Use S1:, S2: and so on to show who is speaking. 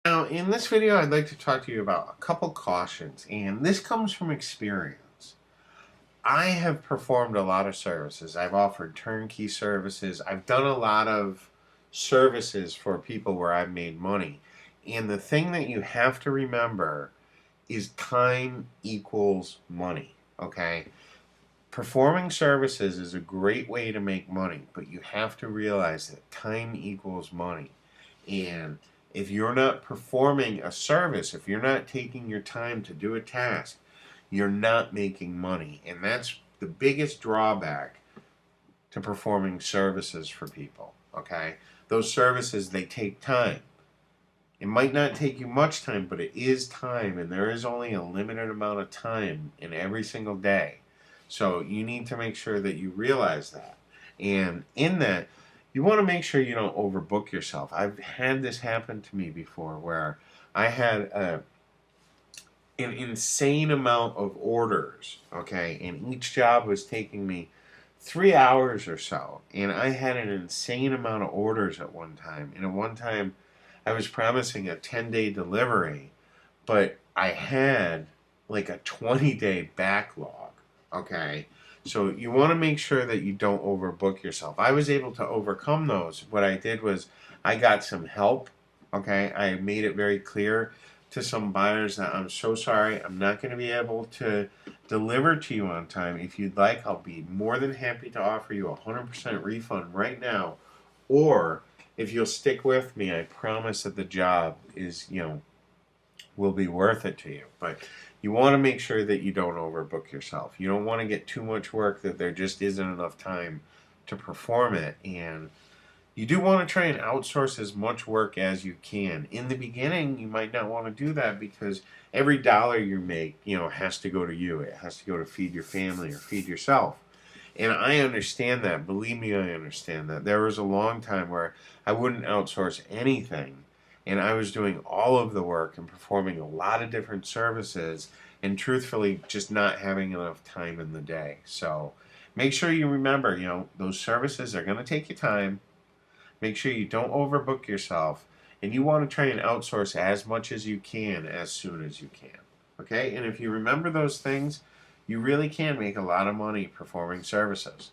S1: Now, in this video, I'd like to talk to you about a couple cautions, and this comes from experience. I have performed a lot of services. I've offered turnkey services. I've done a lot of services for people where I've made money. And the thing that you have to remember is time equals money, okay? Performing services is a great way to make money, but you have to realize that time equals money. And if you're not performing a service, if you're not taking your time to do a task, you're not making money. And that's the biggest drawback to performing services for people, okay? Those services, they take time. It might not take you much time, but it is time, and there is only a limited amount of time in every single day. So you need to make sure that you realize that. And in that, you want to make sure you don't overbook yourself. I've had this happen to me before where I had an insane amount of orders, okay, and each job was taking me 3 hours or so, and I had an insane amount of orders at one time. And at one time, I was promising a 10-day delivery, but I had like a 20-day backlog, okay? So you want to make sure that you don't overbook yourself. I was able to overcome those. What I did was I got some help, okay? I made it very clear to some buyers that I'm so sorry, I'm not going to be able to deliver to you on time. If you'd like, I'll be more than happy to offer you a 100% refund right now. Or if you'll stick with me, I promise that the job is, will be worth it to you. But you want to make sure that you don't overbook yourself. You don't want to get too much work that there just isn't enough time to perform it. And you do want to try and outsource as much work as you can. In the beginning, you might not want to do that because every dollar you make, has to go to you. It has to go to feed your family or feed yourself. And I understand that. Believe me, I understand that. There was a long time where I wouldn't outsource anything, and I was doing all of the work and performing a lot of different services, and truthfully, just not having enough time in the day. So make sure you remember, those services are going to take you time. Make sure you don't overbook yourself, and you want to try and outsource as much as you can as soon as you can. Okay? And if you remember those things, you really can make a lot of money performing services.